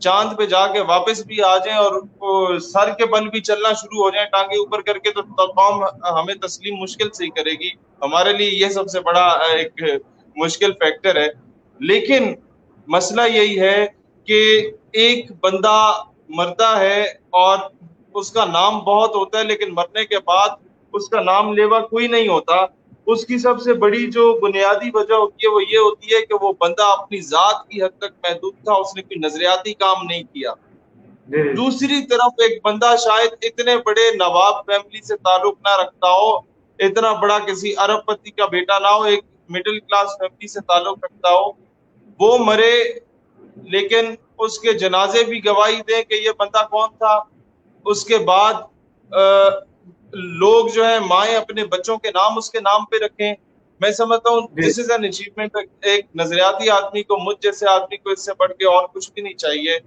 چاند پہ جا کے واپس بھی آ جائیں اور سر کے بل بھی چلنا شروع ہو جائیں ٹانگیں اوپر کر کے, تو قوم ہمیں تسلیم مشکل سے ہی کرے گی. ہمارے لیے یہ سب سے بڑا ایک مشکل فیکٹر ہے. لیکن مسئلہ یہی ہے کہ ایک بندہ مرتا ہے اور اس کا نام بہت ہوتا ہے, لیکن مرنے کے بعد اس کا نام لیوا کوئی نہیں ہوتا. اس کی سب سے بڑی جو بنیادی وجہ ہوتی ہے وہ یہ ہوتی ہے کہ وہ بندہ اپنی ذات کی حد تک محدود تھا, اس نے کوئی نظریاتی کام نہیں کیا. دوسری طرف ایک بندہ شاید اتنے بڑے نواب فیملی سے تعلق نہ رکھتا ہو, اتنا بڑا کسی ارب پتی کا بیٹا نہ ہو, ایک مڈل کلاس فیملی سے تعلق رکھتا ہو, وہ مرے لیکن اس کے جنازے بھی گواہی دیں کہ یہ بندہ کون تھا. اس کے بعد لوگ جو ہے مائیں اپنے بچوں کے نام اس کے نام پہ رکھیں. میں سمجھتا ہوں دس از این اچیومنٹ. ایک نظریاتی آدمی کو, مجھ جیسے آدمی کو اس سے بڑھ کے اور کچھ بھی نہیں چاہیے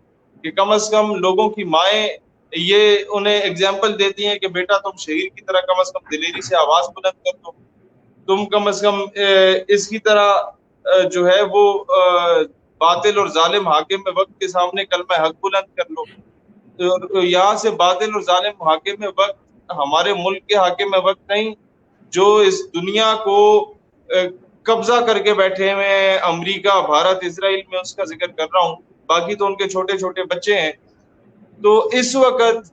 کہ کم از کم لوگوں کی مائیں یہ انہیں ایگزامپل دیتی ہیں کہ بیٹا تم شہیر کی طرح کم از کم دلیری سے آواز بلند کر دو, تم کم از کم اس کی طرح جو ہے وہ باطل اور ظالم حاکم وقت کے سامنے کلمہ حق بلند کر لو. یہاں سے باطل اور ظالم حاکم وقت ہمارے ملک کے حاکم وقت نہیں, جو اس دنیا کو قبضہ کر کے بیٹھے ہوئے ہیں, امریکہ, بھارت, اسرائیل, میں اس کا ذکر کر رہا ہوں, باقی تو ان کے چھوٹے چھوٹے بچے ہیں. تو اس وقت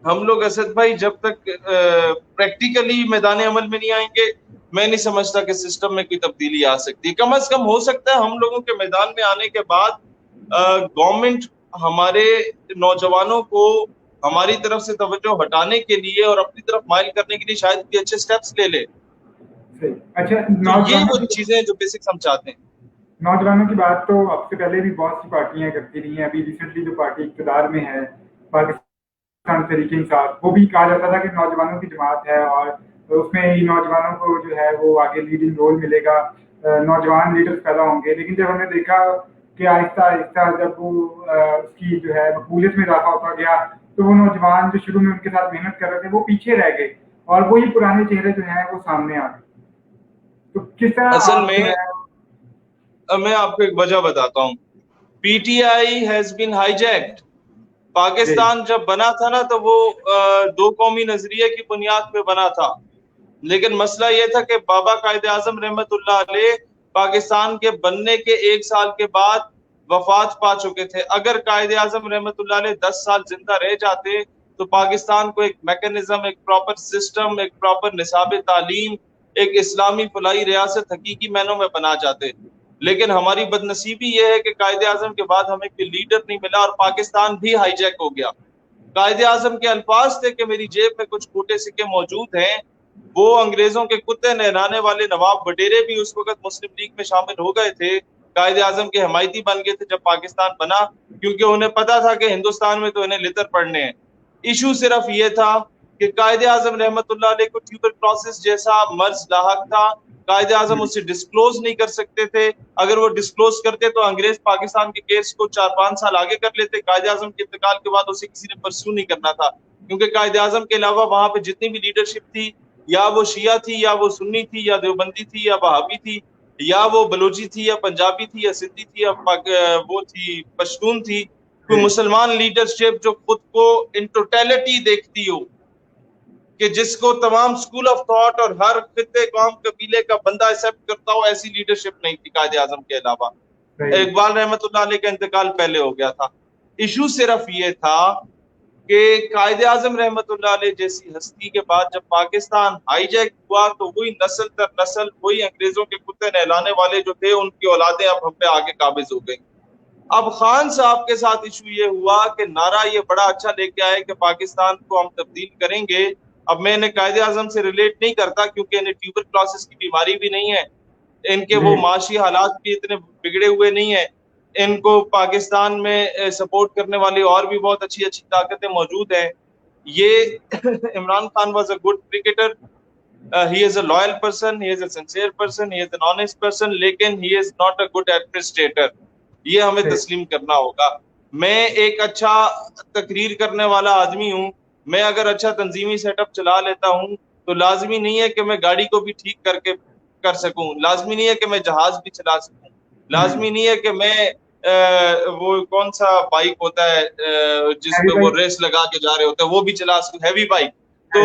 ہم لوگ اسد بھائی جب تک پریکٹیکلی میدان عمل میں نہیں آئیں گے, میں نہیں سمجھتا کہ سسٹم میں کوئی تبدیلی آ سکتی. کم از کم ہو سکتا ہے ہم لوگوں کے میدان میں آنے کے بعد گورنمنٹ ہمارے نوجوانوں کو ہماری طرف سے توجہ ہٹانے کے لیے اور اپنی طرف مائل کرنے کے لیے شاید کوئی اچھے سٹیپس لے لے. اچھا, یہ وہ چیزیں جو بیسکس ہم چاہتے ہیں. نوجوانوں کی بات تو اب سے پہلے بھی بہت سی پارٹیاں کرتی رہی ہیں. ابھی ریسنٹلی جو پارٹی اقتدار میں ہے پاکستان تحریک انصاف, وہ بھی کہا جاتا تھا کہ نوجوانوں کی جماعت ہے اور اس میں ہی نوجوانوں کو جو ہے وہ آگے لیڈنگ رول ملے گا, نوجوان لیڈرز پیدا ہوں گے. لیکن جب ہم نے دیکھا کہ آہستہ آہستہ جب وہ اس کی جو ہے مقبولیت میں اضافہ ہوتا گیا, تو وہ نوجوان جو شروع میں ان کے ساتھ محنت کر رہے تھے وہ پیچھے رہ گئے اور وہی پرانے چہرے جو ہیں وہ سامنے آ گئے. تو کس طرح اصل میں آپ کو ایک وجہ بتاتا ہوں. P T I has been high jagged. Pakistan جب بنا تھا نا تو وہ دو قومی نظریے کی بنیاد پہ بنا تھا, لیکن مسئلہ یہ تھا کہ بابا قائد اعظم رحمت اللہ علیہ پاکستان کے بننے کے 1 سال کے بعد وفات پا چکے تھے. اگر قائد اعظم رحمت اللہ علیہ 10 سال زندہ رہ جاتے تو پاکستان کو ایک میکنزم, ایک پراپر سسٹم, ایک پراپر نصاب تعلیم, ایک اسلامی فلاحی ریاست حقیقی معنوں میں بنا جاتے. لیکن ہماری بدنصیبی یہ ہے کہ قائد اعظم کے بعد ہمیں کوئی لیڈر نہیں ملا اور پاکستان بھی ہائی جیک ہو گیا. قائد اعظم کے الفاظ تھے کہ میری جیب میں کچھ کھوٹے سکے موجود ہیں. وہ انگریزوں کے کتے نہلانے والے نواب وڈیرے بھی اس وقت مسلم لیگ میں شامل ہو گئے تھے, قائد اعظم کے حمایتی بن گئے تھے جب پاکستان بنا, کیونکہ انہیں پتا تھا کہ ہندوستان میں تو انہیں لتر پڑنے ہیں. ایشو صرف یہ تھا کہ قائد اعظم رحمت اللہ علیہ کو ٹیوبرکلوسس جیسا مرض لاحق تھا. قائد اعظم اس سے ڈسکلوز نہیں کر سکتے تھے. اگر وہ ڈسکلوز کرتے تو انگریز پاکستان کے کیس کو 4-5 سال آگے کر لیتے. قائد اعظم کے انتقال کے بعد اسے کسی نے پرسو نہیں کرنا تھا, کیونکہ قائد اعظم کے علاوہ وہاں پہ جتنی بھی لیڈرشپ تھی, یا وہ شیعہ تھی, یا وہ سنی تھی, یا دیوبندی تھی, یا وہابی تھی, یا وہ بلوچی تھی, یا پنجابی تھی, یا سندھی تھی, یا وہ تھی پشتون تھی. کوئی مسلمان لیڈرشپ جو خود کو ان ٹوٹیلٹی دیکھتی ہو, کہ جس کو تمام سکول آف تھاٹ اور ہر خطے قوم قبیلے کا بندہ ایکسپٹ کرتا ہو, ایسی لیڈرشپ نہیں تھی قائد اعظم کے علاوہ. اقبال رحمت اللہ علیہ کا انتقال پہلے ہو گیا تھا. ایشو صرف یہ تھا کہ قائد اعظم رحمت اللہ علیہ جیسی ہستی کے بعد جب پاکستان ہائی جیک ہوا تو وہی نسل در نسل, وہی انگریزوں کے کتے نہلانے والے جو تھے ان کی اولادیں اب ہم پہ آگے قابض ہو گئی. اب خان صاحب کے ساتھ ایشو یہ ہوا کہ نعرہ یہ بڑا اچھا لے کے آئے کہ پاکستان کو ہم تبدیل کریں گے. اب میں انہیں قائد اعظم سے ریلیٹ نہیں کرتا کیونکہ انہیں ٹیوبرکلوسس کی بیماری بھی نہیں ہے, ان کے وہ معاشی حالات بھی اتنے بگڑے ہوئے نہیں ہیں, ان کو پاکستان میں سپورٹ کرنے والی اور بھی بہت اچھی اچھی طاقتیں موجود ہیں. یہ Imran Khan was a good cricketer, he is a loyal person, he is a sincere person, he is an honest person, لیکن he is not a good administrator. یہ ہمیں تسلیم کرنا ہوگا. میں ایک اچھا تقریر کرنے والا آدمی ہوں, میں اگر اچھا تنظیمی سیٹ اپ چلا لیتا ہوں تو لازمی نہیں ہے کہ میں گاڑی کو بھی ٹھیک کر سکوں, لازمی نہیں ہے کہ میں جہاز بھی چلا سکوں, لازمی نہیں ہے کہ میں وہ کون سا بائک ہوتا ہے جس پہ وہ ریس لگا کے جا رہے ہوتے ہیں وہ بھی چلا سکوں, ہیوی بائک, تو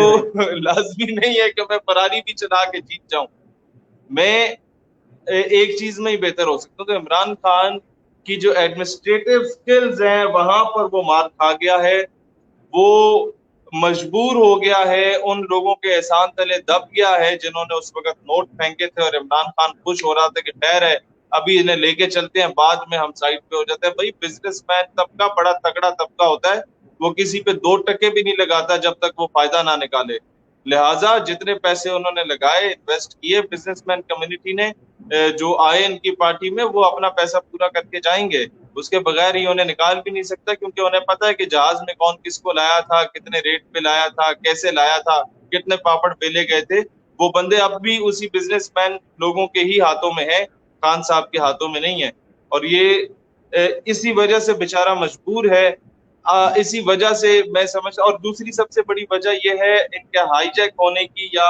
لازمی نہیں ہے کہ میں فراری بھی چلا کے جیت جاؤں. میں ایک چیز میں ہی بہتر ہو سکتا ہوں کہ عمران خان کی جو ایڈمنسٹریٹو سکلز ہیں وہاں پر وہ مار کھا گیا ہے, وہ مجبور ہو گیا ہے, ان لوگوں کے احسان تلے دب گیا ہے جنہوں نے اس وقت نوٹ پھینکے تھے, اور عمران خان خوش ہو رہا تھا کہ خیر ہے ابھی انہیں لے کے چلتے ہیں, بعد میں ہم سائڈ پہ ہو جاتے ہیں. بھائی بزنس مین طبقہ بڑا تگڑا طبقہ ہوتا ہے, وہ کسی پہ 2 ٹکے بھی نہیں لگاتا جب تک وہ فائدہ نہ نکالے. لہٰذا جتنے پیسے انہوں نے لگائے, انویسٹ کیے بزنس مین کمیونٹی نے, جو آئے ان کی پارٹی میں, وہ اپنا پیسہ پورا کر کے جائیں گے. اس کے بغیر ہی انہیں نکال بھی نہیں سکتا, کیونکہ انہیں پتا ہے کہ جہاز میں کون کس کو لایا تھا, کتنے ریٹ پہ لایا تھا, کیسے لایا تھا, کتنے پاپڑ بیلے گئے تھے. وہ بندے اب بھی اسی بزنس مین لوگوں کے ہی ہاتھوں میں ہیں, خان صاحب کے ہاتھوں میں نہیں ہے. اور یہ اسی وجہ سے بیچارہ مجبور ہے, اسی وجہ سے میں سمجھتا. اور دوسری سب سے بڑی وجہ یہ ہے ان کے ہائی جیک ہونے کی یا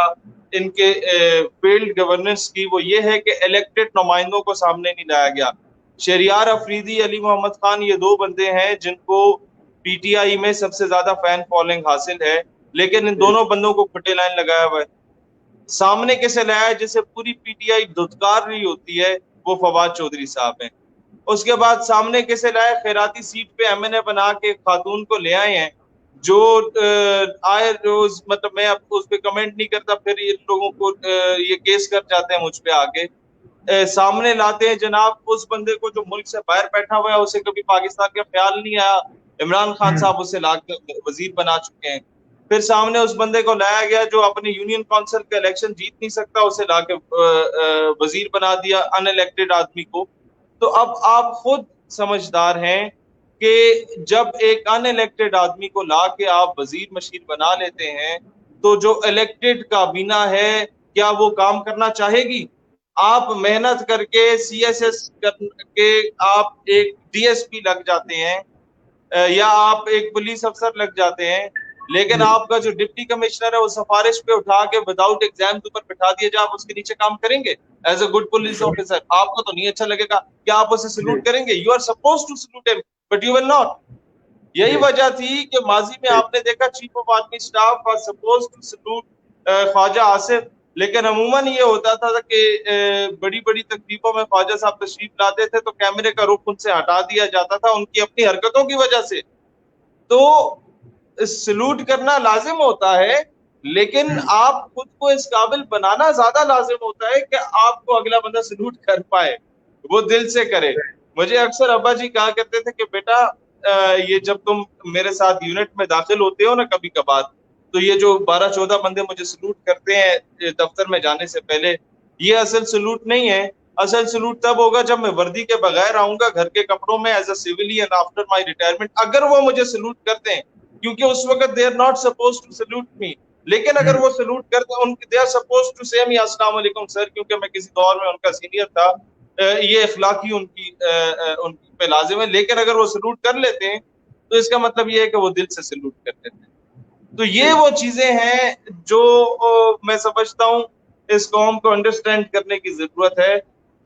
ان کے فیلڈ گورننس کی, وہ یہ ہے کہ الیکٹڈ نمائندوں کو سامنے نہیں لایا گیا. شہریار افریدی, علی محمد خان, یہ 2 بندے ہیں جن کو پی ٹی آئی میں سب سے زیادہ فین فالوئنگ حاصل ہے, لیکن ان دونوں بندوں کو کھٹے لائن لگایا ہوا ہے. سامنے کیسے لایا ہے جسے پوری پی ٹی آئی دھتکار رہی ہوتی ہے, وہ فواد چودھری صاحب ہیں. اس کے بعد سامنے کیسے لائے, خیراتی سیٹ پہ ایم این اے بنا کے خاتون کو لے آئے ہیں, جو آئے روز, مطلب میں اب اس پہ کمنٹ نہیں کرتا, پھر ان لوگوں کو یہ کیس کر جاتے ہیں مجھ پہ آگے. سامنے لاتے ہیں جناب اس بندے کو جو ملک سے باہر بیٹھا ہوا ہے, اسے کبھی پاکستان کا خیال نہیں آیا, عمران خان صاحب اسے لا کے وزیر بنا چکے ہیں. پھر سامنے اس بندے کو لایا گیا جو اپنی یونین کونسل کا الیکشن جیت نہیں سکتا, اسے لا کے وزیر بنا دیا, ان الیکٹڈ آدمی کو. تو اب آپ خود سمجھدار ہیں کہ جب ایک ان الیکٹڈ آدمی کو لا کے آپ وزیر مشیر بنا لیتے ہیں, تو جو الیکٹڈ کابینہ ہے کیا وہ کام کرنا چاہے گی؟ آپ محنت کر کے سی ایس ایس کر کے آپ ایک ڈی ایس پی لگ جاتے ہیں, یا آپ ایک پولیس افسر لگ جاتے ہیں, لیکن آپ کا جو ڈپٹی کمشنر ہے وہ سفارش پہ اٹھا کے وداؤٹ ایگزام اوپر بٹھا دیا جائے, آپ اس کے نیچے کام کریں گے as a good police officer? آپ کو تو نہیں اچھا لگے گا. کیا آپ اسے سلوٹ کریں گے؟ You are suppose to salute ہم بٹ یو ول ناٹ. یہی وجہ تھی کہ ماضی میں آپ نے دیکھا chief of army staff was suppose to salute Khawaja Asif, لیکن عموماً یہ ہوتا تھا کہ بڑی بڑی تقریبوں میں خواجہ صاحب تشریف لاتے تھے تو کیمرے کا رخ ان سے ہٹا دیا جاتا تھا ان کی اپنی حرکتوں کی وجہ سے. تو سلوٹ کرنا لازم ہوتا ہے, لیکن آپ خود کو اس قابل بنانا زیادہ لازم ہوتا ہے کہ آپ کو اگلا بندہ سلوٹ کر پائے, وہ دل سے کرے. مجھے اکثر ابا جی کہا کرتے تھے کہ بیٹا یہ جب تم میرے ساتھ یونٹ میں داخل ہوتے ہو نا کبھی کبھار, تو یہ جو 12-14 بندے مجھے سلوٹ کرتے ہیں دفتر میں جانے سے پہلے, یہ اصل سلوٹ نہیں ہے. اصل سلوٹ تب ہوگا جب میں وردی کے بغیر آؤں گا گھر کے کپڑوں میں as a civilian after my retirement, اگر وہ مجھے سلوٹ کرتے ہیں, کیونکہ اس وقت they are not suppose to salute me. لیکن اگر وہ سلوٹ کرتے ہیں, دے آر سپوز ٹو سے می السلام علیکم سر, کیونکہ میں کسی دور میں ان کا سینئر تھا, یہ اخلاقی ان پہ لازم ہے. لیکن اگر وہ سلوٹ کر لیتے ہیں تو اس کا مطلب یہ ہے کہ وہ دل سے سلوٹ کرتے تھے. تو یہ وہ چیزیں ہیں جو میں سمجھتا ہوں اس قوم کو انڈرسٹینڈ کرنے کی ضرورت ہے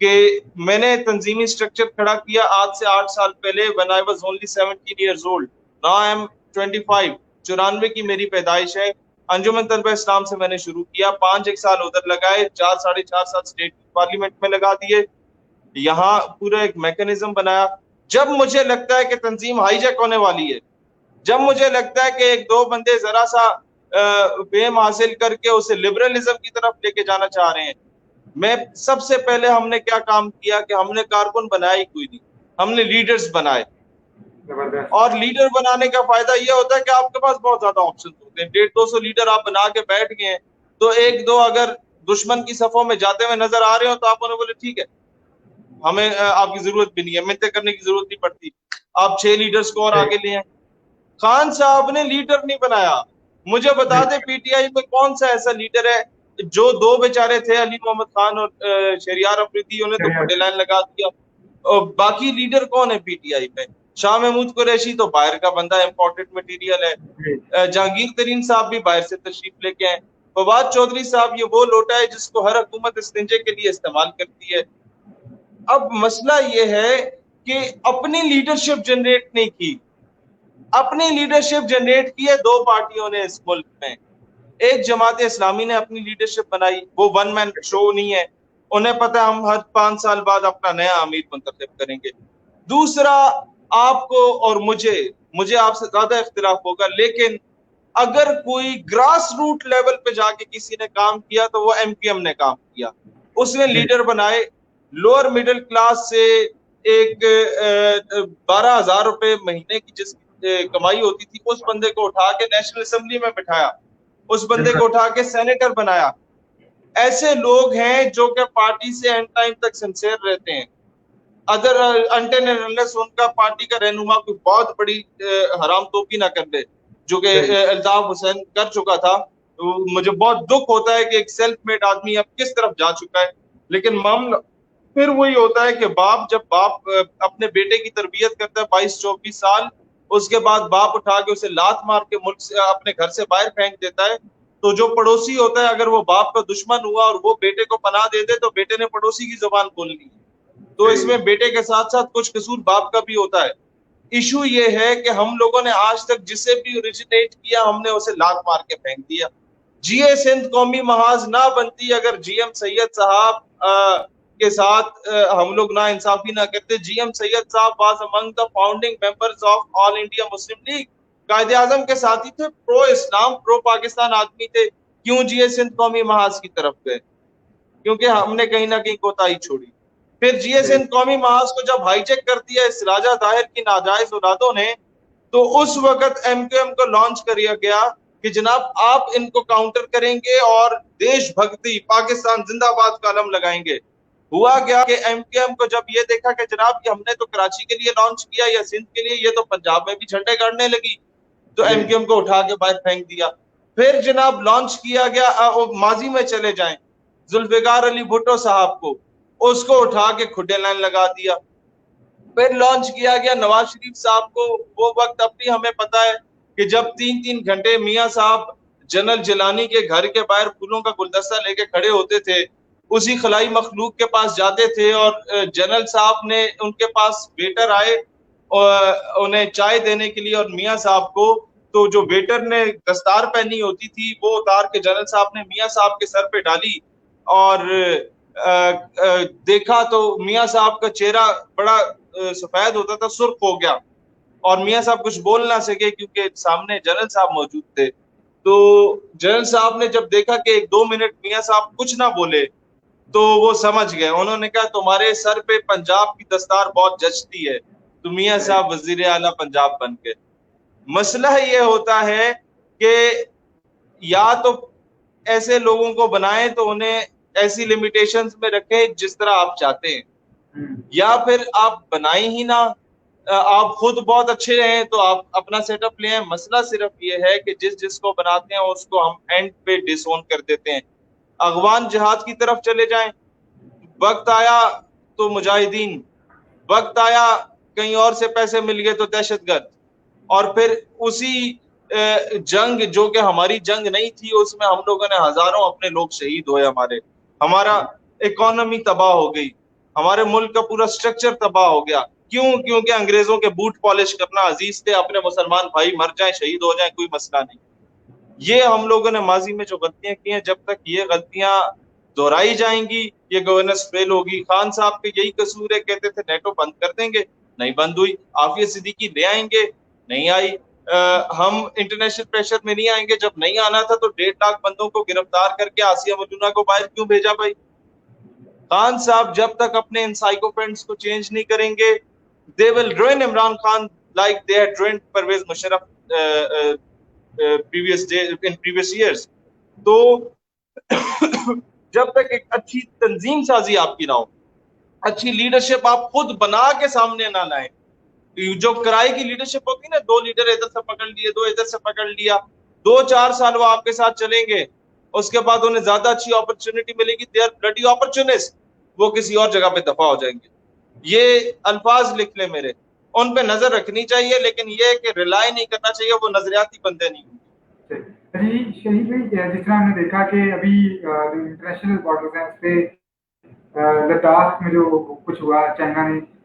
کہ میں نے تنظیمی سٹرکچر کھڑا کیا آج سے 8 سال پہلے when I was only 17 years old. Now I am 25. 94 کی میری پیدائش ہے. انجمن طلبہ اسلام سے میں نے شروع کیا, 5 سال ادھر لگائے, 4-4.5 سال اسٹیٹ پارلیمنٹ میں لگا دیے, یہاں پورا ایک میکنزم بنایا. جب مجھے لگتا ہے کہ تنظیم ہائی جیک ہونے والی ہے, جب مجھے لگتا ہے کہ 1-2 بندے ذرا سا فیم حاصل کر کے اسے لبرلزم کی طرف لے کے جانا چاہ رہے ہیں, میں سب سے پہلے ہم نے کیا کام کیا کہ ہم نے کارکن بنایا ہی کوئی نہیں, ہم نے لیڈرز بنائے. اور لیڈر بنانے کا فائدہ یہ ہوتا ہے کہ آپ کے پاس بہت زیادہ آپشن ہوتے ہیں. 150-200 لیڈر آپ بنا کے بیٹھ گئے ہیں, تو 1-2 اگر دشمن کی صفوں میں جاتے ہوئے نظر آ رہے ہو تو آپ انہیں بولے ٹھیک ہے, ہمیں آپ کی ضرورت بھی نہیں ہے, منتیں کرنے کی ضرورت نہیں پڑتی, آپ 6 لیڈرز کو اور آگے لے آئیں. خان صاحب نے لیڈر نہیں بنایا. مجھے بتا دے پی ٹی آئی میں کون سا ایسا لیڈر ہے جو 2 بیچارے تھے, علی محمد خان اور شہریار افریدی, انہیں تو کھٹے لائن لگا دیا. اور باقی لیڈر کون ہے پی ٹی آئی میں؟ شاہ محمود قریشی تو باہر کا بندہ, امپورٹڈ مٹیریل ہے. جہانگیر ترین صاحب بھی باہر سے تشریف لے کے آئے. فواد چودھری صاحب یہ وہ لوٹا ہے جس کو ہر حکومت استنجے کے لیے استعمال کرتی ہے. اب مسئلہ یہ ہے کہ اپنی لیڈرشپ جنریٹ نہیں کی. اپنی لیڈرشپ جنریٹ کی ہے دو پارٹیوں نے اس ملک میں. ایک جماعت اسلامی نے اپنی لیڈرشپ بنائی, وہ ون مین شو نہیں ہے, انہیں پتا ہم ہر 5 سال بعد اپنا نیا امیر منتخب کریں گے. دوسرا, آپ کو اور مجھے آپ سے زیادہ اختلاف ہوگا, لیکن اگر کوئی گراس روٹ لیول پہ جا کے کسی نے کام کیا تو وہ ایم پی ایم نے کام کیا. اس نے لیڈر بنائے, لوور مڈل کلاس سے ایک 12,000 روپے مہینے کی جس کمائی ہوتی تھی, اس بندے کو اٹھا کے نیشنل اسمبلی میں بٹھایا, اس بندے کو اٹھا کے سینیٹر بنایا. ایسے لوگ ہیں جو کہ پارٹی سے اینڈ ٹائم تک سنسیئر رہتے ہیں. ادر انٹرنس ان کا پارٹی کا رہنما کوئی بہت بڑی حرام توپی نہ کر دے, جو کہ الطاف حسین کر چکا تھا. مجھے بہت دکھ ہوتا ہے کہ ایک سیلف میڈ آدمی اب کس طرف جا چکا ہے. لیکن معاملہ پھر وہی ہوتا ہے کہ جب باپ اپنے بیٹے کی تربیت کرتا ہے 22-24 سال, اس کے بعد باپ اٹھا کے اسے لات مار کے ملک سے اپنے گھر سے باہر پھینک دیتا ہے, تو جو پڑوسی ہوتا ہے اگر وہ باپ کا دشمن ہوا اور وہ بیٹے کو پناہ دے دے تو بیٹے نے پڑوسی کی زبان کھولنی ہے. تو اس میں بیٹے کے ساتھ ساتھ کچھ قصور باپ کا بھی ہوتا ہے. ایشو یہ ہے کہ ہم لوگوں نے آج تک جسے بھی اوریجنیٹ کیا ہم نے اسے لات مار کے پھینک دیا. جی اے سندھ قومی محاذ نہ بنتی اگر جی ایم سید صاحب کے ساتھ ہم لوگ نا انصافی نہ کرتے. جی ایم سید صاحب was among the founding members of all India Muslim league, Quaid Azam کے ساتھی تھے, پرو اسلام پرو پاکستان آدمی تھے. کیوں جی اے سندھ قومی محاذ کی طرف گئے؟ کیونکہ ہم نے کہیں نہ کہیں کوتاہی چھوڑی. پھر جی اے سندھ قومی محاذ کو جب ہائی چیک کر دیا اس راجہ طاہر کی ناجائز اولادوں نے, تو اس وقت ایم کیو ایم کو لانچ کیا گیا کہ جناب آپ ان کو کاؤنٹر کریں گے اور دیش بھکتی پاکستان زندہ باد کا علم لگائیں گے. ہوا گیا کہ ایم کیو ایم کو جب یہ دیکھا کہ جناب یہ ہم نے تو کراچی کے لیے لانچ کیا یا سندھ کے لیے, یہ تو پنجاب میں بھی جھنڈے گاڑنے لگی, تو ایم کیو ایم کو اٹھا کے باہر پھینک دیا. پھر جناب لانچ کیا گیا, ماضی میں چلے جائیں, ذوالفقار علی بھٹو صاحب کو, اس کو اٹھا کے کھڈے لائن لگا دیا. پھر لانچ کیا گیا نواز شریف صاحب کو. وہ وقت اب بھی ہمیں پتا ہے کہ جب 3 گھنٹے میاں صاحب جنرل جیلانی کے گھر کے باہر پھولوں کا گلدستہ لے کے کھڑے ہوتے تھے, اسی خلائی مخلوق کے پاس جاتے تھے, اور جنرل صاحب نے ان کے پاس ویٹر آئے انہیں چائے دینے کے لیے, اور میاں صاحب کو تو جو ویٹر نے دستار پہنی ہوتی تھی وہ اتار کے جنرل صاحب نے میاں صاحب کے سر پہ ڈالی, اور دیکھا تو میاں صاحب کا چہرہ بڑا سفید ہوتا تھا, سرخ ہو گیا, اور میاں صاحب کچھ بول نہ سکے کیونکہ سامنے جنرل صاحب موجود تھے. تو جنرل صاحب نے جب دیکھا کہ 1-2 منٹ میاں صاحب کچھ نہ بولے تو وہ سمجھ گئے. انہوں نے کہا تمہارے سر پہ پنجاب کی دستار بہت جچتی ہے, تو میاں صاحب وزیر اعلیٰ پنجاب بن گئے. مسئلہ یہ ہوتا ہے کہ یا تو ایسے لوگوں کو بنائیں تو انہیں ایسی لیمیٹیشنز میں رکھیں جس طرح آپ چاہتے ہیں, یا پھر آپ بنائیں ہی نہ. آپ خود بہت اچھے ہیں تو آپ اپنا سیٹ اپ لیں. مسئلہ صرف یہ ہے کہ جس کو بناتے ہیں اس کو ہم اینڈ پہ ڈس اون کر دیتے ہیں. افغان جہاد کی طرف چلے جائیں, وقت آیا تو مجاہدین, وقت آیا کہیں اور سے پیسے مل گئے تو دہشت گرد, اور پھر اسی جنگ جو کہ ہماری جنگ نہیں تھی اس میں ہم لوگوں نے ہزاروں اپنے لوگ شہید ہوئے. ہمارا اکانومی تباہ ہو گئی, ہمارے ملک کا پورا سٹرکچر تباہ ہو گیا. کیوں؟ کیونکہ انگریزوں کے بوٹ پالش کرنا عزیز تھے. اپنے مسلمان بھائی مر جائیں شہید ہو جائیں کوئی مسئلہ نہیں. یہ ہم لوگوں نے ماضی میں جو غلطیاں کی ہیں, جب تک یہ غلطیاں دہرائی جائیں گی یہ گورننس فیل ہوگی. خان صاحب کے یہی قصور ہے, کہتے تھے نیٹو بند کر دیں گے, نہیں بند ہوئی. عافیہ صدیقی لے آئیں گے, نہیں آئی. ہم انٹرنیشنل پریشر میں نہیں آئیں گے, جب نہیں آنا تھا تو 1.5 لاکھ بندوں کو گرفتار کر کے آسیہ مجونہ کو باہر کیوں بھیجا بھائی؟ خان صاحب جب تک اپنے ان سائیکو فرینڈز کو چینج نہیں کریں گے, they will ruin Imran Khan like they had ruined Pervez Musharraf previous years. تو جب تک ایک اچھی تنظیم سازی آپ کی نہ ہو, اچھی لیڈرشپ آپ خود بنا کے سامنے نہ لائیں. جو کرائے کی لیڈرشپ ہوتی ہے نا, 2 لیڈر ادھر سے پکڑ لیے, 2 ادھر سے پکڑ لیا, 2-4 سال وہ آپ کے ساتھ چلیں گے, اس کے بعد انہیں زیادہ اچھی اپرچونٹی ملے گی, دے آر بلڈی اپرچونسٹ, وہ کسی اور جگہ پہ دفع ہو جائیں گے. یہ الفاظ لکھ لیں میرے, ان پہ نظر رکھنی چاہیے, لیکن یہ کہ ریلائی نہیں کرنا چاہیے, وہ نظریاتی بندے نہیں ہوں گے. جی شہید بھائی, جس طرح ہم نے دیکھا کہ ابھی انٹرنیشنل بارڈرز ہیں اس پہ لداخ میں جو کچھ ہوا, چائنا نے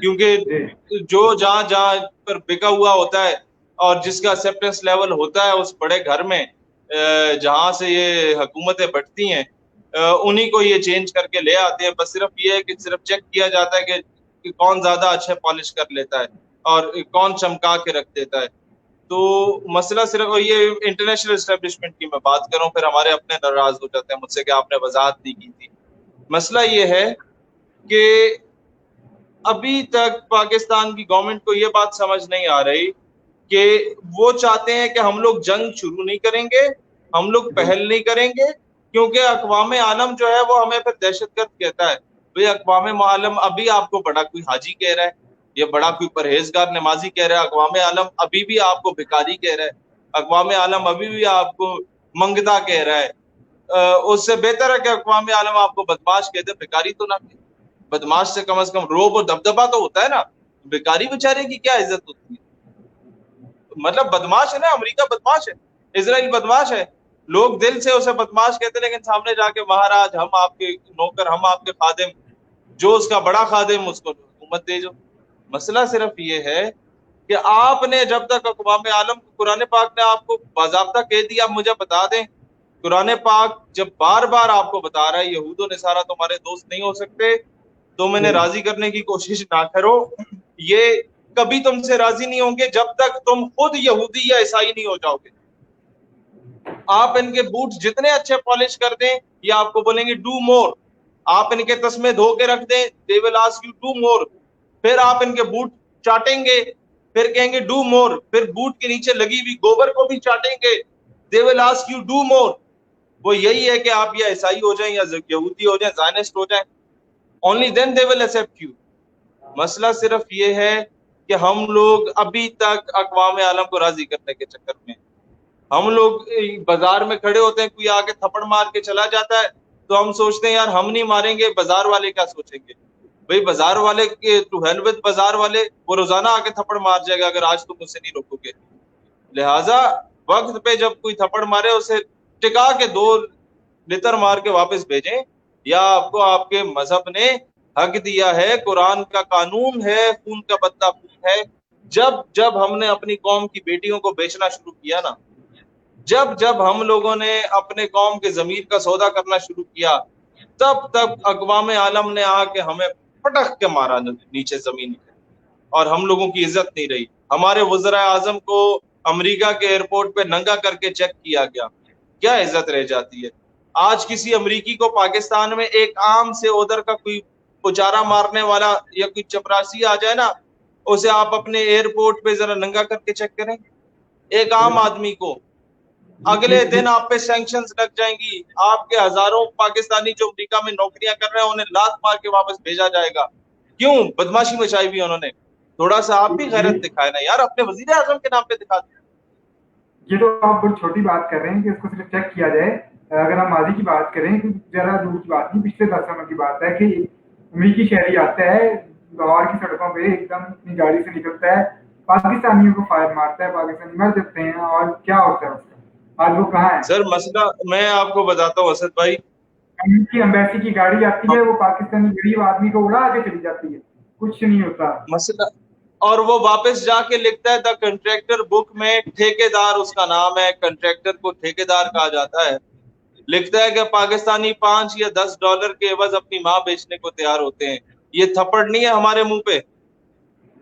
کیونکہ جو جہاں جہاں پر بکا ہوا ہوتا ہے اور جس کا ایکسیپٹنس لیول ہوتا ہے اس بڑے گھر میں جہاں سے یہ حکومتیں بٹتی ہیں انہی کو یہ چینج کر کے لے آتے ہیں. بس صرف یہ ہے کہ صرف چیک کیا جاتا ہے کہ کون زیادہ اچھے پالش کر لیتا ہے اور کون چمکا کے رکھ دیتا ہے. تو مسئلہ صرف یہ انٹرنیشنل اسٹیبلشمنٹ کی میں بات کروں, پھر ہمارے اپنے ناراض ہو جاتے ہیں مجھ سے کہ آپ نے وضاحت نہیں کی تھی. مسئلہ یہ ہے کہ ابھی تک پاکستان کی گورنمنٹ کو یہ بات سمجھ نہیں آ رہی کہ وہ چاہتے ہیں کہ ہم لوگ جنگ شروع نہیں کریں گے, ہم لوگ پہل نہیں کریں گے, کیونکہ اقوام عالم جو ہے وہ ہمیں پھر دہشت گرد کہتا ہے. بھئی اقوام عالم ابھی آپ کو بڑا کوئی حاجی کہہ رہا ہے, یہ بڑا کوئی پرہیزگار نمازی کہہ رہا ہے, اقوام عالم ابھی بھی آپ کو بھکاری کہہ رہا ہے, اقوام عالم ابھی بھی آپ کو منگتا کہہ رہا ہے. اس سے بہتر ہے کہ اقوام عالم آپ کو بدماش کہہ دے, بھکاری تو نہ کہے. بدماش سے کم از کم روب اور دبدبا تو ہوتا ہے نا, بھکاری بیچارے کی کیا عزت ہوتی ہے. مطلب بدماش ہے نا, امریکہ بدماش ہے, اسرائیل بدماش ہے, لوگ دل سے اسے بدماش کہتے ہیں لیکن سامنے جا کے مہاراج ہم آپ کے نوکر, ہم آپ کے خادم, جو اس کا بڑا خادم اس کو حکومت دے جو. مسئلہ صرف یہ ہے کہ آپ نے جب تک اقوام عالم کو, قرآن پاک نے آپ کو باضابطہ کہہ دیا, آپ مجھے بتا دیں قرآن پاک جب بار بار آپ کو بتا رہا ہے یہود و نصارہ تمہارے دوست نہیں ہو سکتے, تم انہیں راضی کرنے کی کوشش نہ کرو, یہ کبھی تم سے راضی نہیں ہوں گے جب تک تم خود یہودی یا عیسائی نہیں ہو جاؤ گے. آپ ان کے بوٹ جتنے اچھے پالش کر دیں یہ آپ کو بولیں گے ڈو مور. آپ ان کے تسمے دھو کے رکھ دیں, they will ask you do more. پھر آپ ان کے بوٹ چاٹیں گے, پھر کہیں گے ڈو مور, پھر بوٹ کے نیچے لگی ہوئی گوبر کو بھی چاٹیں گے, they will ask you do more. وہ یہی ہے کہ آپ یا عیسائی ہو جائیں یا یہودی ہو جائیں, زائنسٹ ہو جائیں, only then they will accept you. مسئلہ صرف یہ ہے کہ ہم لوگ ابھی تک اقوام عالم کو راضی کرنے کے چکر میں, ہم لوگ بازار میں کھڑے ہوتے ہیں, کوئی آ کے تھپڑ مار کے چلا جاتا ہے تو ہم سوچتے ہیں یار ہم نہیں ماریں گے, بازار والے کیا سوچیں گے. بھئی بازار والے کے ٹو ہیل وتھ بازار والے, وہ روزانہ آ کے تھپڑ مار جائے گا اگر آج تم مجھ سے نہیں روکو گے. لہٰذا وقت پہ جب کوئی تھپڑ مارے اسے ٹکا کے 2 لتر مار کے واپس بھیجیں, یا آپ کو آپ کے مذہب نے حق دیا ہے, قرآن کا قانون ہے, خون کا بدلہ خون ہے. جب ہم نے اپنی قوم کی بیٹیوں کو بیچنا شروع کیا نا, جب ہم لوگوں نے اپنے قوم کے ضمیر کا سودا کرنا شروع کیا, تب اقوام عالم نے آ کے ہمیں پٹک کے مارا نیچے زمین پہ, اور ہم لوگوں کی عزت نہیں رہی. ہمارے وزراء اعظم کو امریکہ کے ایئرپورٹ پہ ننگا کر کے چیک کیا گیا, کیا عزت رہ جاتی ہے. آج کسی امریکی کو پاکستان میں ایک عام سے ادھر کا کوئی پچارا مارنے والا یا کوئی چپراسی آ جائے نا, اسے آپ اپنے ایئرپورٹ پہ ذرا ننگا کر کے چیک کریں, ایک عام آدمی کو, اگلے دن آپ پہ سینکشنز لگ جائیں گی. آپ کے ہزاروں پاکستانی جو امریکہ میں نوکریاں کر رہے ہیں انہیں لات مار کے واپس بھیجا جائے گا. کیوں؟ بدماشی مچائی ہوئی انہوں نے. تھوڑا سا آپ بھی غیرت دکھائے نا یار, اپنے وزیر اعظم کے نام پہ دکھا دیں. یہ تو آپ بہت چھوٹی بات کر رہے ہیں کہ اس کو صرف چیک کیا جائے. اگر ہم ماضی کی بات کریں تو ذرا دور کی بات نہیں, پچھلے 10 سالوں کی بات ہے کہ امریکی شہری آتا ہے لاہور کی سڑکوں پہ, ایک دم اپنی گاڑی سے نکلتا ہے, پاکستانیوں کو فائر مارتا ہے, پاکستانی مر جاتے ہیں, اور کیا ہوتا ہے اس کا آج وہ کہاں ہے. سر مسئلہ میں آپ کو بتاتا ہوں اسد بھائی, امریکی ایمبیسی کی گاڑی آتی ہے, وہ پاکستانی غریب آدمی کو اڑا کے چلی جاتی ہے, کچھ نہیں ہوتا مسئلہ. اور وہ واپس جا کے لکھتا ہے دا کنٹریکٹر بک میں, ٹھیکیدار اس کا نام ہے, کنٹریکٹر کو ٹھیکیدار کہا جاتا ہے, لکھتا ہے کہ پاکستانی $5 یا $10 کے عوض اپنی ماں بیچنے کو تیار ہوتے ہیں. یہ تھپڑ نہیں ہے ہمارے منہ پہ.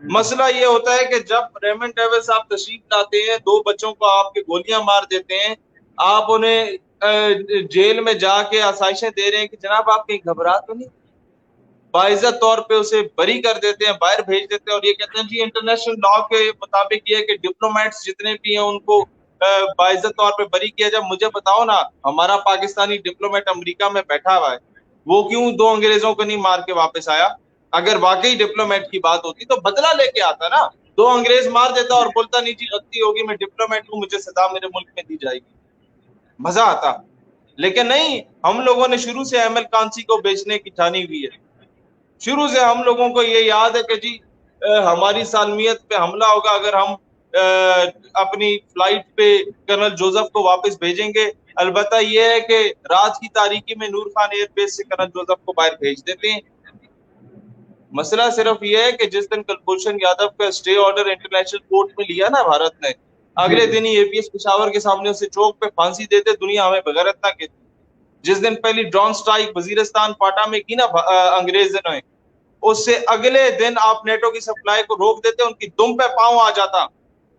مسئلہ یہ ہوتا ہے کہ جب ریمنڈ ڈیوس آپ تشریف لاتے ہیں, 2 بچوں کو آپ کے گولیاں مار دیتے ہیں, آپ انہیں جیل میں جا کے آسائشیں دے رہے ہیں کہ جناب آپ کہیں گھبرا تو نہیں, باعزت طور پہ اسے بری کر دیتے ہیں, باہر بھیج دیتے ہیں, اور یہ کہتے ہیں جی انٹرنیشنل لا کے مطابق یہ کہ ڈپلومیٹس جتنے بھی ہیں ان کو باعزت طور پہ بری کیا جائے. مجھے بتاؤ نا, ہمارا پاکستانی ڈپلومیٹ امریکہ میں بیٹھا ہوا ہے, وہ کیوں 2 انگریزوں کو نہیں مار کے واپس آیا؟ اگر واقعی ڈپلومیٹ کی بات ہوتی تو بدلہ لے کے آتا نا, 2 انگریز مار دیتا اور بولتا نہیں جی غلطی ہوگی, میں ڈپلومیٹ ہوں, مجھے سزا میرے ملک میں دی جائے گی, مزہ آتا. لیکن نہیں, ہم لوگوں نے شروع سے احمد کانسی کو بیچنے کی ٹھانی ہوئی ہے. شروع سے ہم لوگوں کو یہ یاد ہے کہ جی ہماری سالمیت پہ حملہ ہوگا اگر ہم اپنی فلائٹ پہ کرنل جوزف کو واپس بھیجیں گے. البتہ یہ ہے کہ رات کی تاریکی میں نور خان ایئر بیس سے کرنل جوزف کو باہر بھیج دیتے ہیں. مسئلہ صرف یہ ہے کہ جس دن کلبھوشن یادو کا اسٹے آرڈر انٹرنیشنل کورٹ میں لیا نا بھارت نے, اگلے دن ہی اے پی ایس پشاور کے سامنے اسے چوک پہ پھانسی دیتے, دنیا ہمیں بغیرت نہ کہتی. جس دن پہلی ڈرون سٹرائک وزیرستان پاٹا میں کی نا انگریزوں نے, اس سے اگلے دن آپ نیٹو کی سپلائی کو روک دیتے, ان کی دم پہ پاؤں آ جاتا,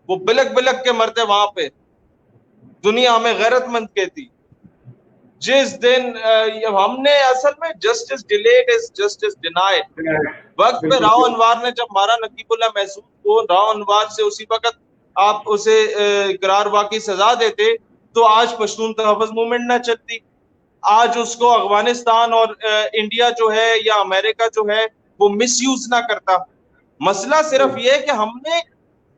وہ بلک بلک کے مرتے وہاں پہ, دنیا ہمیں غیرت مند کہتی. جس دن ہم نے اصل میں justice delayed is justice denied, وقت پہ راؤ انوار نے جب مارا نقیب اللہ محسود کو, راؤ انوار سے اسی وقت آپ اسے قرار واقعی سزا دیتے تو آج پشتون تحفظ موومنٹ نہ چلتی, آج اس کو افغانستان اور انڈیا جو ہے یا امریکہ جو ہے وہ مس یوز نہ کرتا. مسئلہ صرف یہ ہے کہ ہم نے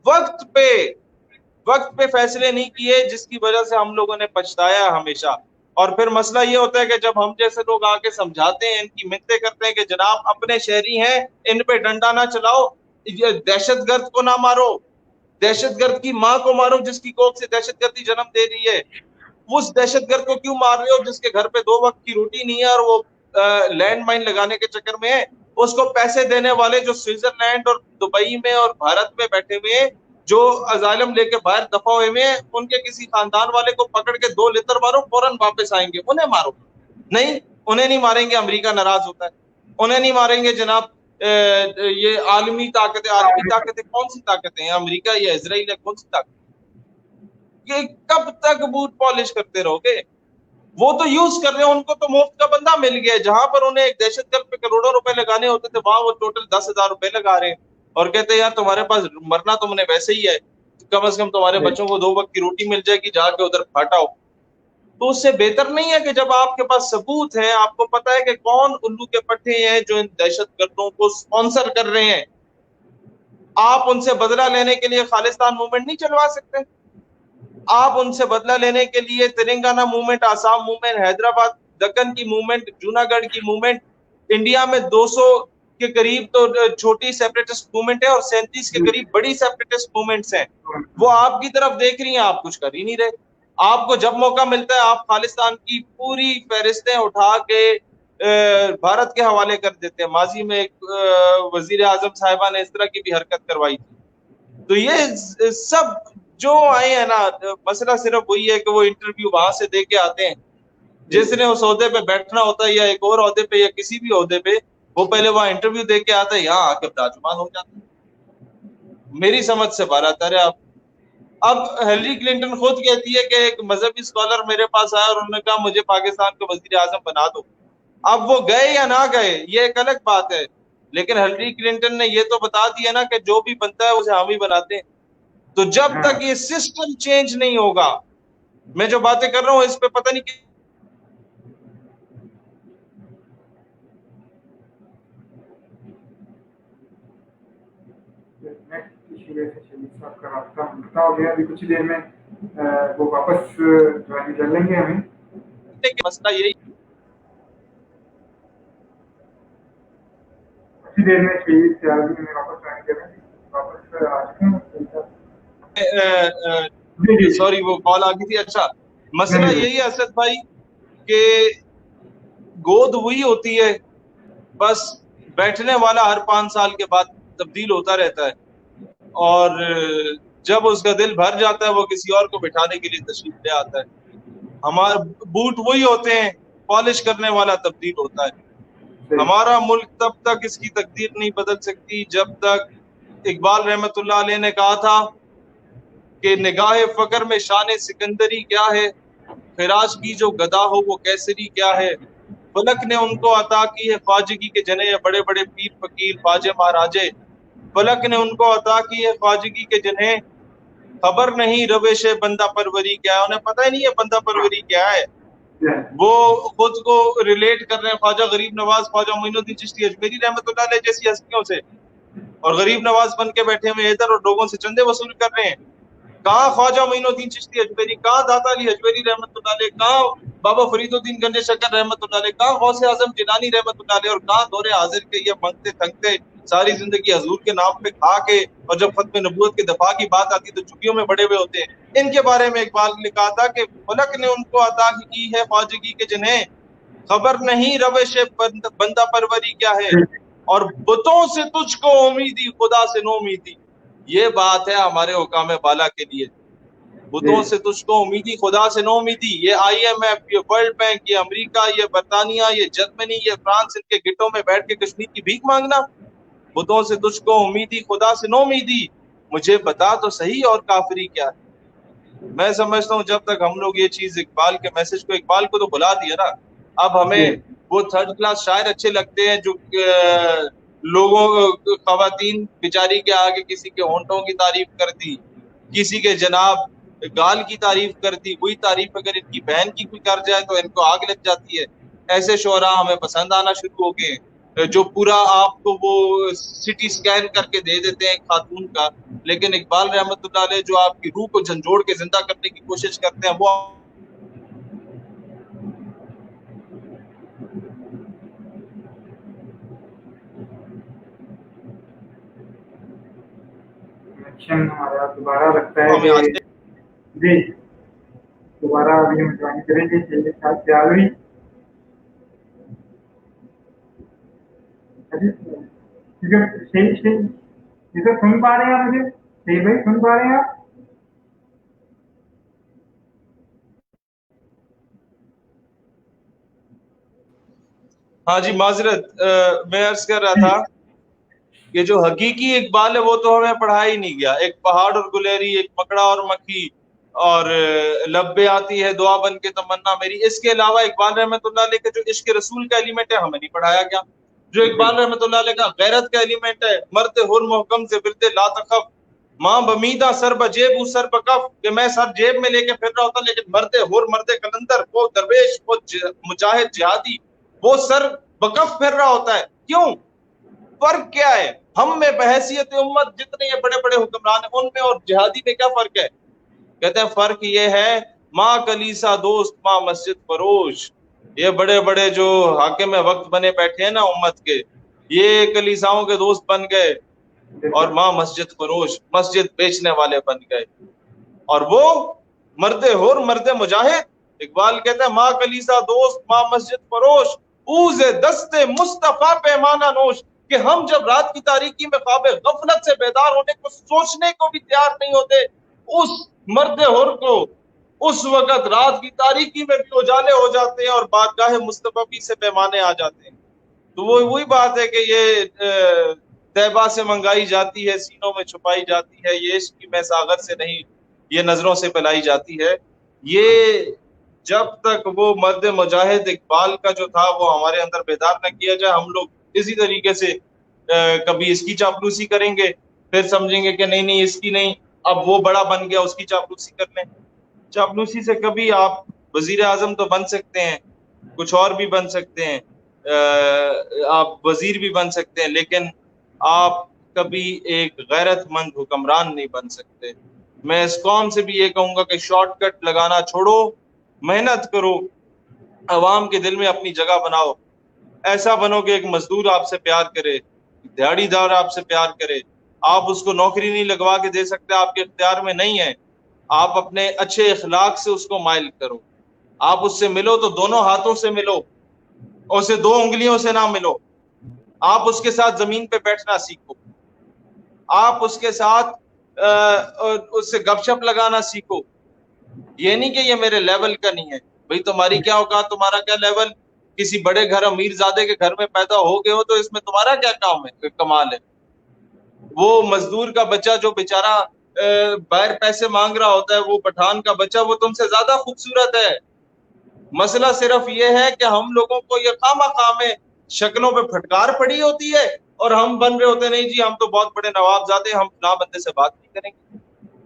وقت پہ فیصلے نہیں کیے, جس کی وجہ سے ہم لوگوں نے پچھتایا ہمیشہ. اور پھر مسئلہ یہ ہوتا ہے کہ جب ہم جیسے لوگ آ کے سمجھاتے ہیں, ان کی منتیں کرتے ہیں کہ جناب اپنے شہری ہیں, ان پہ ڈنڈا نہ چلاؤ, دہشت گرد کو نہ مارو, دہشت گرد کی ماں کو مارو جس کی کوکھ سے دہشت گردی جنم دے رہی ہے. اس دہشت گرد کو کیوں مار رہے ہو جس کے گھر پہ 2 وقت کی روٹی نہیں ہے اور وہ لینڈ مائن لگانے کے چکر میں ہے. اس کو پیسے دینے والے جو سوئٹزرلینڈ اور دبئی میں اور بھارت میں بیٹھے ہوئے ہیں, جو ازائلم لے کے باہر دفع ہوئے ہیں, ان کے کسی خاندان والے کو پکڑ کے 2 لتر مارو, فوراً واپس آئیں گے. انہیں مارو نہیں, انہیں نہیں ماریں گے, امریکہ ناراض ہوتا ہے. انہیں نہیں ماریں گے جناب یہ عالمی طاقتیں کون سی طاقتیں ہیں, امریکہ یا اسرائیل ہے, کون سی طاقت؟ یہ کب تک بوٹ پالش کرتے رہو گے؟ وہ تو یوز کر رہے ہیں, ان کو تو مفت کا بندہ مل گیا, جہاں پر انہیں ایک دہشت گرد پہ کروڑوں روپے لگانے ہوتے تھے وہاں وہ ٹوٹل 10,000 روپے لگا رہے ہیں, اور کہتے ہیں یار تمہارے پاس مرنا تم نے ویسے ہی ہے, کم از کم تمہارے بچوں کو 2 وقت کی روٹی مل جائے گی, جا کے ادھر پھاٹاؤ. تو اس سے بہتر نہیں ہے کہ جب آپ کے پاس ثبوت ہے, آپ کو پتا ہے کہ کون الو کے پٹھے ہیں جو ان دہشت گردوں کو سپانسر کر رہے ہیں, آپ ان سے بدلہ لینے کے لیے خالصتان موومنٹ نہیں چلوا سکتے. آپ ان سے بدلہ لینے کے لیے تلنگانہ موومنٹ, آسام موومنٹ, حیدرآباد دکن کی موومنٹ, جوناگڑھ کی موومنٹ, انڈیا میں 200 کے قریب تو چھوٹی سیپریٹسٹ موومنٹ ہے اور 37 کے قریب بڑی سیپریٹسٹ موومنٹس ہیں, وہ آپ کی طرف دیکھ رہی ہیں, آپ کچھ کر ہی نہیں رہے. آپ کو جب موقع ملتا ہے آپ خالصتان کی پوری فہرستیں اٹھا کے بھارت کے حوالے کر دیتے ہیں. ماضی میں ایک وزیر اعظم صاحبہ نے اس طرح کی بھی حرکت کروائی تھی. تو یہ سب جو آئے ہیں نا, مسئلہ صرف وہی ہے کہ وہ انٹرویو وہاں سے دے کے آتے ہیں. جس نے اس عہدے پہ بیٹھنا ہوتا ہے یا ایک اور عہدے پہ یا کسی بھی عہدے پہ, وہ پہلے وہاں انٹرویو دے کے آتا ہے, یہاں آ کے ترجمان ہو جاتا ہے. میری سمجھ سے باہر آتا ہے. اب ہیلری کلنٹن خود کہتی ہے کہ ایک مذہبی اسکالر میرے پاس آیا اور انہوں نے کہا مجھے پاکستان کو وزیر اعظم بنا دو. اب وہ گئے یا نہ گئے یہ ایک الگ بات ہے, لیکن ہیلری کلنٹن نے یہ تو بتا دیا نا کہ جو بھی بنتا ہے اسے ہم ہی بناتے ہیں. تو جب تک یہ سسٹم چینج نہیں ہوگا, میں جو باتیں کر رہا ہوں اس پہ پتہ نہیں صاحب کا رابطہ منقطع ہو گیا. ابھی کچھ دیر میں وہ واپس جوائن کر لیں گے ہمیں. مسئلہ یہی کچھ دیر میں شہید سیاسی میں واپس جوائن کریں, واپس آ چکے ہیں. سوری وہ کال آ گئی تھی. اچھا مسئلہ یہی ہے اسد بھائی کہ گود وہی ہوتی ہے, بس بیٹھنے والا ہر 5 سال کے بعد تبدیل ہوتا رہتا ہے, اور جب اس کا دل بھر جاتا ہے وہ کسی اور کو بٹھانے کے لیے تشریف لے آتا ہے. ہمارے بوٹ وہی ہوتے ہیں, پالش کرنے والا تبدیل ہوتا ہے. ہمارا ملک تب تک اس کی تقدیر نہیں بدل سکتی جب تک, اقبال رحمت اللہ علیہ نے کہا تھا کہ نگاہ فقر میں شان سکندری کیا ہے, فراز کی جو گدا ہو وہ کیسری کیا ہے. فلک نے ان کو عطا کی ہے خواجگی کے جنے, بڑے بڑے پیر فقیر خواجے مہاراجے. فلک نے ان کو عطا کی ہے خواجگی کے جنہیں, خبر نہیں روش بندہ پروری کیا ہے. انہیں پتہ ہی نہیں ہے بندہ پروری کیا ہے. وہ خود کو ریلیٹ کر رہے ہیں خواجہ غریب نواز, خواجہ معین الدین چشتی اجمیری رحمۃ اللہ علیہ جیسی ہستیوں سے, اور غریب نواز بن کے بیٹھے ہوئے ادھر اور لوگوں سے چندے وصول کر رہے ہیں. کہاں خواجہ معین الدین چشتی اجمیری, کہاں داتا علی اجمیری رحمۃ اللہ علیہ, کہاں بابا فرید الدین گنج شکر رحمۃ اللہ علیہ, کہاں غوث اعظم جیلانی رحمۃ اللہ علیہ, اور کہاں دور حاضر کے یہ منگتے تھنگتے ساری زندگی حضور کے نام پہ کھا کے, اور جب ختم نبوت کے دفاع کی بات آتی تو چپیوں میں بڑے ہوئے ہوتے ہیں. ان کے بارے میں اقبال نے کہا تھا کہ فلک نے ان کو عطا کی ہے خواجگی کے جنہیں, خبر نہیں روش بندہ پروری کیا ہے. اور بتوں سے تجھ کو امیدی خدا سے نو امیدی. یہ بات ہے ہمارے حکام بالا کے لیے. بتوں سے تجھ کو امیدی خدا سے نو امیدی. یہ IMF, یہ ورلڈ بینک, یہ امریکہ, یہ برطانیہ, یہ جرمنی, یہ فرانس, ان کے گٹوں میں بیٹھ کے کشمیر کی بھیک مانگنا. بتوں سے تجھ کو امیدی خدا سے نو امیدی. مجھے بتا تو صحیح اور کافری کیا ہے. میں سمجھتا ہوں جب تک ہم لوگ یہ چیز اقبال کے میسج کو, اقبال کو تو بھلا دیا نا, اب ہمیں وہ تھرڈ کلاس شاعر اچھے لگتے ہیں جو لوگوں خواتین بیچاری کے آگے کسی کے ہونٹوں کی تعریف کرتی, کسی کے جناب گال کی تعریف کرتی. وہی تعریف اگر ان کی بہن کی کوئی کر جائے تو ان کو آگ لگ جاتی ہے. ایسے شعراء ہمیں پسند آنا شروع ہو گئے ہیں جو پورا آپ کو وہ سٹی سکین کر کے دے دیتے ہیں خاتون کا. لیکن اقبال رحمت اللہ علیہ جو آپ کی روح کو جھنجھوڑ کے زندہ کرنے کی کوشش کرتے ہیں وہ ہمارا دوبارہ لگتا ہے ہمیں کہ آج جی دوبارہ ابھی ہم جوائن کریں گے. چلیے ساتھ خیال ہوئی صحیح سن پا رہے ہیں آپ مجھے؟ صحیح بھائی سن پا رہے ہیں آپ؟ ہاں جی معذرت, میں عرض کر رہا تھا کہ جو حقیقی اقبال ہے وہ تو ہمیں پڑھا ہی نہیں گیا. ایک پہاڑ اور گلیری, ایک مکڑا اور مکھی, اور لب پہ آتی ہے دعا بن کے تمنا میری. اس کے علاوہ اقبال رحمت اللہ علیہ کا جو عشق رسول کا ایلیمنٹ ہے ہمیں نہیں پڑھایا گیا. جو اقبال رحمت اللہ علیہ کا غیرت کا ایلیمنٹ ہے, مرد حر محکم سے برتے لا تخف, ماں بمیدہ سر بجیب او سر بکف, کہ میں سر جیب میں لے کے پھر رہا ہوتا, لیکن مرد حر, مرد کلندر, وہ درویش, وہ مجاہد جہادی, وہ سر بکف پھر رہا ہوتا ہے. کیوں؟ فرق کیا ہے ہم میں بحیثیت امت؟ جتنے یہ بڑے بڑے حکمران ہیں ان میں اور جہادی میں کیا فرق ہے؟ کہتے ہیں فرق یہ ہے ماں کلیسا دوست ماں مسجد فروش. یہ بڑے بڑے جو حاکم وقت بنے بیٹھے ہیں نا امت کے, یہ کلیساؤں کے دوست بن گئے اور ماں مسجد فروش, مسجد بیچنے والے بن گئے. اور وہ مرد حر, مرد مجاہد, اقبال کہتے ہیں ماں کلیسا دوست ماں مسجد فروش, اوز دست مصطفیٰ پیمانہ نوش. کہ ہم جب رات کی تاریکی میں خواب غفلت سے بیدار ہونے کو سوچنے کو بھی تیار نہیں ہوتے, اس مرد حر کو اس وقت رات کی تاریکی میں بھی اجالے ہو جاتے ہیں اور بارگاہ مصطفی سے پیمانے آ جاتے ہیں. تو وہ وہی بات ہے کہ یہ طیبہ سے منگائی جاتی ہے, سینوں میں چھپائی جاتی ہے, یہ عشق کی میں ساغر سے نہیں, یہ نظروں سے پلائی جاتی ہے. یہ جب تک وہ مرد مجاہد اقبال کا جو تھا وہ ہمارے اندر بیدار نہ کیا جائے, ہم لوگ اسی طریقے سے کبھی اس کی چاپلوسی کریں گے, پھر سمجھیں گے کہ نہیں اس کی نہیں, اب وہ بڑا بن گیا اس کی چاپلوسی کر لیں. چاپلوسی سے کبھی آپ وزیر اعظم تو بن سکتے ہیں, کچھ اور بھی بن سکتے ہیں, آپ وزیر بھی بن سکتے ہیں, لیکن آپ کبھی ایک غیرت مند حکمران نہیں بن سکتے. میں اس قوم سے بھی یہ کہوں گا کہ شارٹ کٹ لگانا چھوڑو, محنت کرو, عوام کے دل میں اپنی جگہ بناؤ. ایسا بنو کہ ایک مزدور آپ سے پیار کرے, دیہڑی دار آپ سے پیار کرے. آپ اس کو نوکری نہیں لگوا کے دے سکتے, آپ کے اختیار میں نہیں ہے. آپ اپنے اچھے اخلاق سے اس کو مائل کرو. آپ اس سے ملو تو دونوں ہاتھوں سے ملو, اسے دو انگلیوں سے نہ ملو. آپ اس کے ساتھ زمین پہ بیٹھنا سیکھو, آپ اس کے ساتھ اس سے گپ شپ لگانا سیکھو. یہ نہیں کہ یہ میرے لیول کا نہیں ہے. بھئی تمہاری کیا اوقات, تمہارا کیا لیول؟ کسی بڑے گھر امیر زادے کے گھر میں پیدا ہو گئے ہو تو اس میں تمہارا کیا کام ہے, کمال ہے؟ وہ مزدور کا بچہ جو بیچارہ باہر پیسے مانگ رہا ہوتا ہے, وہ پٹھان کا بچہ, وہ تم سے زیادہ خوبصورت ہے. مسئلہ صرف یہ ہے کہ ہم لوگوں کو یہ خواہ میں شکلوں پہ پھٹکار پڑی ہوتی ہے اور ہم بن رہے ہوتے نہیں جی ہم تو بہت بڑے نواب زادے, ہم فلاں بندے سے بات نہیں کریں گے.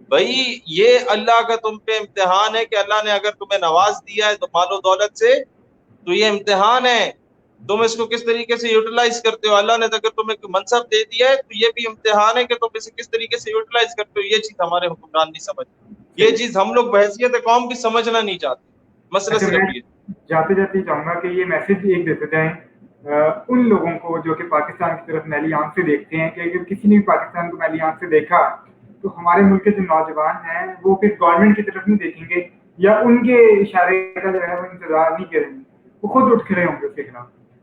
بھائی یہ اللہ کا تم پہ امتحان ہے کہ اللہ نے اگر تمہیں نواز دیا ہے تو مال و دولت سے, تو یہ امتحان ہے, تم اس کو کس طریقے سے یوٹیلائز کرتے ہو. اللہ نے اگر تمہیں منصب دے دیا ہے تو یہ بھی امتحان ہے کہ تم اسے کس طریقے سے یوٹیلائز کرتے ہو. یہ چیز ہمارے حکمران نہیں سمجھ, یہ چیز ہم لوگ بحیثیت قوم کی سمجھنا نہیں چاہتے. مسئلہ صرف یہ جاتے جاتے چاہوں گا کہ یہ میسج ایک دیتے جائیں ان لوگوں کو جو کہ پاکستان کی طرف میلی آنکھ سے دیکھتے ہیں, کہ اگر کسی نے بھی پاکستان کو میلی آنکھ سے دیکھا تو ہمارے ملک کے جو نوجوان ہیں وہ پھر گورنمنٹ کی طرف نہیں دیکھیں گے یا ان کے اشارے کا جو ہے وہ انتظار نہیں کریں گے, وہ خود اٹھ کھڑے ہوں گے اس کے خلاف.